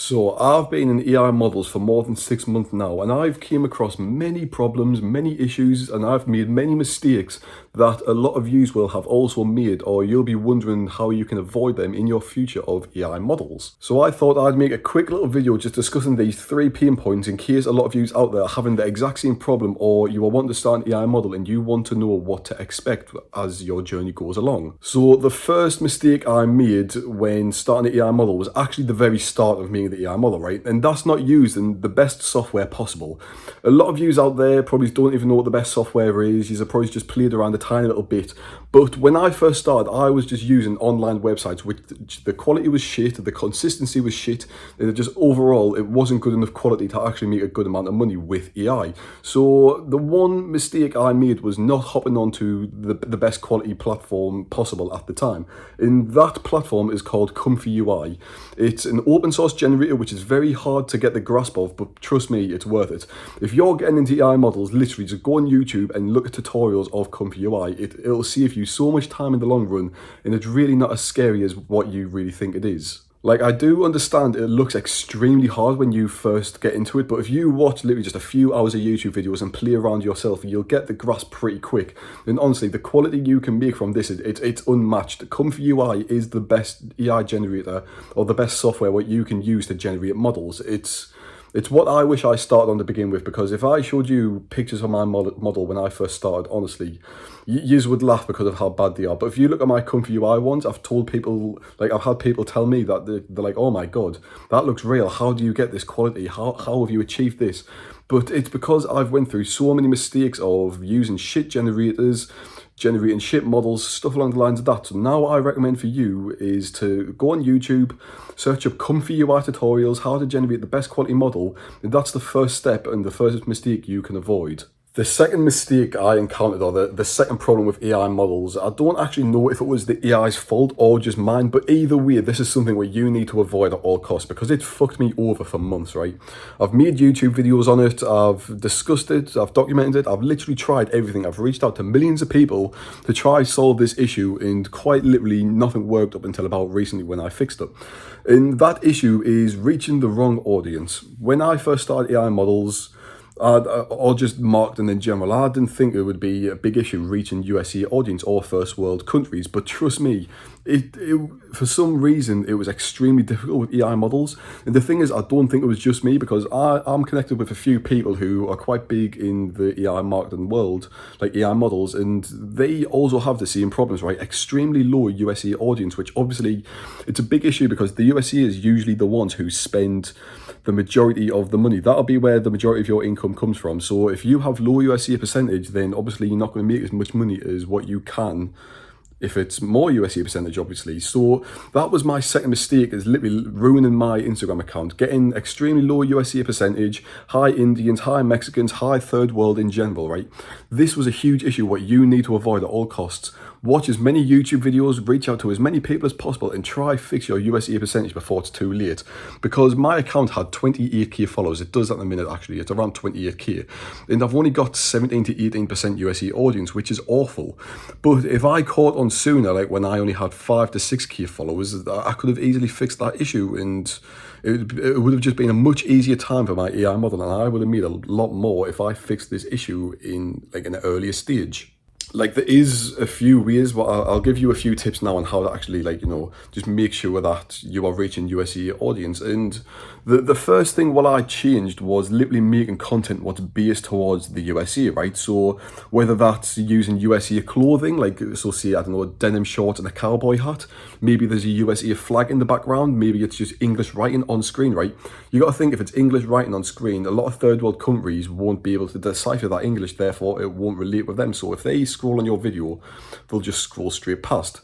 So I've been in AI models for more than 6 months now, and I've came across many problems, many issues, and I've made many mistakes that a lot of yous will have also made, or you'll be wondering how you can avoid them in your future of AI models. So I thought I'd make a quick little video just discussing these 3 pain points in case a lot of yous out there are having the exact same problem, or you are wanting to start an AI model and you want to know what to expect as your journey goes along. So the first mistake I made when starting an AI model was actually the very start of making the AI model, right? And that's not using the best software possible. A lot of yous out there probably don't even know what the best software is. You've probably just played around a tiny little bit. But when I first started, I was just using online websites, which the quality was shit, the consistency was shit, and just overall, it wasn't good enough quality to actually make a good amount of money with AI. So the one mistake I made was not hopping onto the best quality platform possible at the time. And that platform is called Comfy UI. It's an open source generator, which is very hard to get the grasp of, but trust me, it's worth it. If you're getting into AI models, literally just go on YouTube and look at tutorials of Comfy UI. It'll save you so much time in the long run, and it's really not as scary as what you really think it is. Like, I do understand it looks extremely hard when you first get into it, but if you watch literally just a few hours of YouTube videos and play around yourself, you'll get the grasp pretty quick. And honestly, the quality you can make from this, it's unmatched. Comfy UI is the best AI generator, or the best software what you can use to generate models. It's what I wish I started on to begin with, because if I showed you pictures of my model when I first started, honestly, yous would laugh because of how bad they are. But if you look at my Comfy UI ones, I've told people, like, I've had people tell me that they're like, oh my God, that looks real. How do you get this quality? How have you achieved this? But it's because I've went through so many mistakes of using shit generators, generating shit models, stuff along the lines of that. So now I recommend for you is to go on YouTube, search up Comfy UI tutorials, how to generate the best quality model, and that's the first step and the first mistake you can avoid. The second mistake I encountered, or the second problem with AI models, I don't actually know if it was the AI's fault or just mine, but either way, this is something where you need to avoid at all costs, because it fucked me over for months, right? I've made YouTube videos on it, I've discussed it, I've documented it, I've literally tried everything. I've reached out to millions of people to try solve this issue, and quite literally nothing worked up until about recently when I fixed it. And that issue is reaching the wrong audience. When I first started AI models, or just marketing in general, I didn't think it would be a big issue reaching USC audience or first world countries, but trust me, it for some reason it was extremely difficult with AI models. And the thing is, I don't think it was just me, because I'm connected with a few people who are quite big in the AI marketing world, like AI models, and they also have the same problems, right? Extremely low USC audience, which obviously it's a big issue, because the USC is usually the ones who spend the majority of the money. That'll be where the majority of your income comes from. So if you have low USC percentage, then obviously you're not going to make as much money as what you can if it's more USC percentage, obviously. So that was my second mistake, is literally ruining my Instagram account, getting extremely low USC percentage, high Indians, high Mexicans, high third world in general, right? This was a huge issue, what you need to avoid at all costs. Watch as many YouTube videos, reach out to as many people as possible, and try fix your USC percentage before it's too late. Because my account had 28k followers. It does at the minute, actually. It's around 28k. And I've only got 17 to 18% USC audience, which is awful. But if I caught on sooner, like when I only had 5 to 6k followers, I could have easily fixed that issue, and it would have just been a much easier time for my AI model, and I would have made a lot more if I fixed this issue in an earlier stage. Like, there is a few ways, but I'll give you a few tips now on how to actually, just make sure that you are reaching USC audience. And the first thing what I changed was literally making content what's based towards the USC, right? So whether that's using USC clothing, like, so say, I don't know, denim shorts and a cowboy hat, maybe there's a USC flag in the background, maybe it's just English writing on screen, right? You got to think, if it's English writing on screen, a lot of third world countries won't be able to decipher that English, therefore it won't relate with them. So if they scroll on your video, they'll just scroll straight past.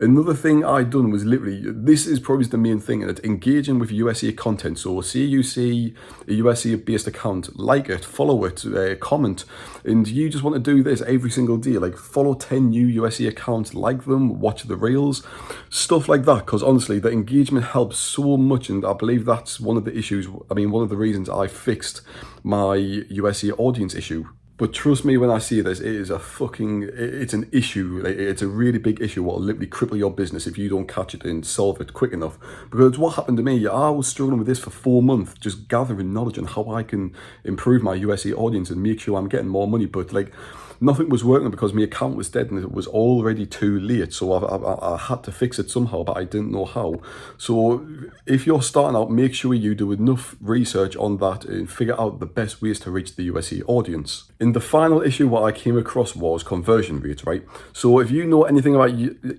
Another thing I done was literally, this is probably the main thing, and it's engaging with USC content. So say you see a USC based account, like it, follow it, comment, and you just want to do this every single day, like follow 10 new USC accounts, like them, watch the reels, stuff like that, because honestly the engagement helps so much, and I believe that's one of the issues, one of the reasons I fixed my USC audience issue. But trust me when I say this, it is it's an issue. Like, it's a really big issue what will literally cripple your business if you don't catch it and solve it quick enough. Because what happened to me, I was struggling with this for 4 months, just gathering knowledge on how I can improve my USA audience and make sure I'm getting more money. But like, nothing was working because my account was dead and it was already too late. So I had to fix it somehow, but I didn't know how. So if you're starting out, make sure you do enough research on that and figure out the best ways to reach the USA audience. And the final issue what I came across was conversion rates, right? So if you know anything about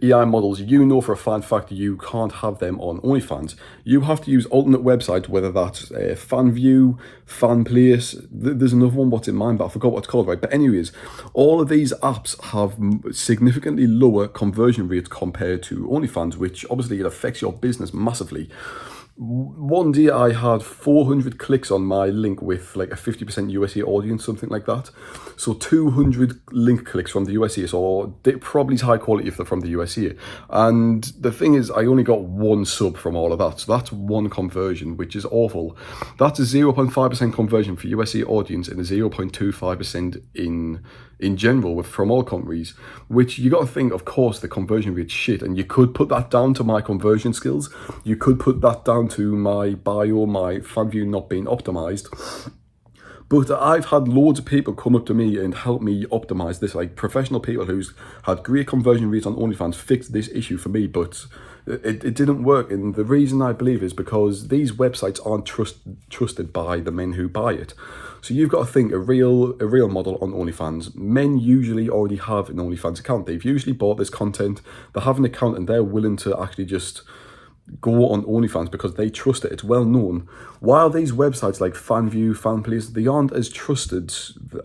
AI models, you know for a fact you can't have them on OnlyFans. You have to use alternate websites, whether that's FanView, FanPlace. There's another one, what's in mind, but I forgot what it's called, right? But anyways, all of these apps have significantly lower conversion rates compared to OnlyFans, which obviously it affects your business massively. One day I had 400 clicks on my link with like a 50% USA audience, something like that. So 200 link clicks from the USA, so they're probably high quality if they're from the USA. And the thing is, I only got one sub from all of that. So that's one conversion, which is awful. That's a 0.5% conversion for USA audience and a 0.25% in general from all countries, which you got to think, of course, the conversion rate's shit. And you could put that down to my conversion skills. You could put that down to my bio, my FanView not being optimized. But I've had loads of people come up to me and help me optimize this, like professional people who's had great conversion rates on OnlyFans fix this issue for me, but it didn't work. And the reason I believe is because these websites aren't trusted by the men who buy it. So you've got to think a real model on OnlyFans. Men usually already have an OnlyFans account. They've usually bought this content, they have an account, and they're willing to actually just go on OnlyFans because they trust it. It's well known. While these websites like FanView, FanPlace, they aren't as trusted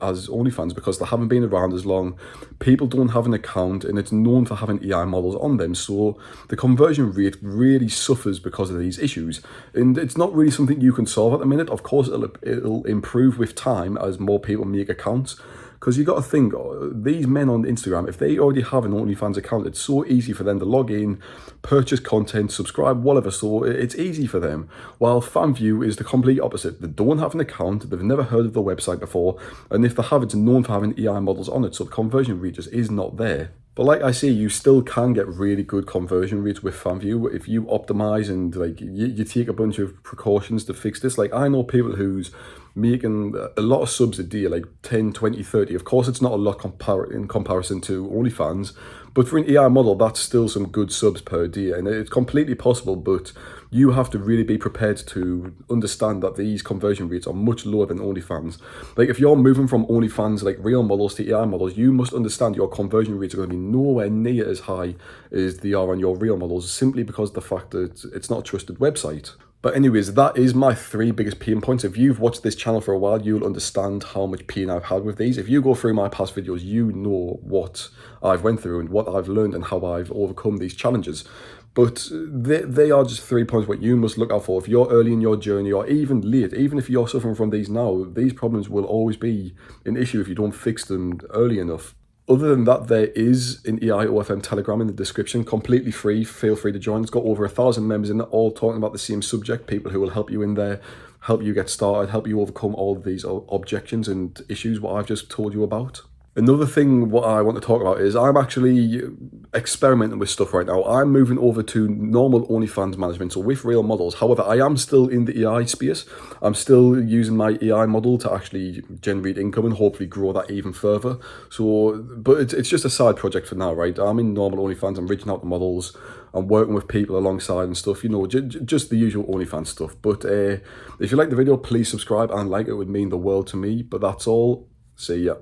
as OnlyFans because they haven't been around as long. People don't have an account and it's known for having AI models on them. So the conversion rate really suffers because of these issues. And it's not really something you can solve at the minute. Of course, it'll improve with time as more people make accounts. Because you got to think, these men on Instagram, if they already have an OnlyFans account, it's so easy for them to log in, purchase content, subscribe, whatever. So it's easy for them. While FanView is the complete opposite. They don't have an account, they've never heard of the website before, and if they have, it's known for having AI models on it. So the conversion rate just is not there. But like I say, you still can get really good conversion rates with FanView if you optimize and like you take a bunch of precautions to fix this. Like I know people who's making a lot of subs a day, like 10, 20, 30. Of course, it's not a lot in comparison to OnlyFans, but for an AI model, that's still some good subs per day. And it's completely possible, but you have to really be prepared to understand that these conversion rates are much lower than OnlyFans. Like if you're moving from OnlyFans, like real models to AI models, you must understand your conversion rates are going to be nowhere near as high as they are on your real models, simply because of the fact that it's not a trusted website. But anyways, that is my 3 biggest pain points. If you've watched this channel for a while, you'll understand how much pain I've had with these. If you go through my past videos, you know what I've went through and what I've learned and how I've overcome these challenges. But they are just 3 points what you must look out for if you're early in your journey or even late. Even if you're suffering from these now, these problems will always be an issue if you don't fix them early enough. Other than that, there is an AIOFM Telegram in the description, completely free. Feel free to join. It's got over 1,000 members in it, all talking about the same subject. People who will help you in there, help you get started, help you overcome all of these objections and issues what I've just told you about. Another thing what I want to talk about is I'm actually experimenting with stuff right now. I'm moving over to normal OnlyFans management, so with real models. However, I am still in the AI space. I'm still using my AI model to actually generate income and hopefully grow that even further. So, but it's just a side project for now, right? I'm in normal OnlyFans, I'm reaching out to models, I'm working with people alongside and stuff, you know, just the usual OnlyFans stuff. But if you like the video, please subscribe and like it. Would mean the world to me. But that's all. See ya.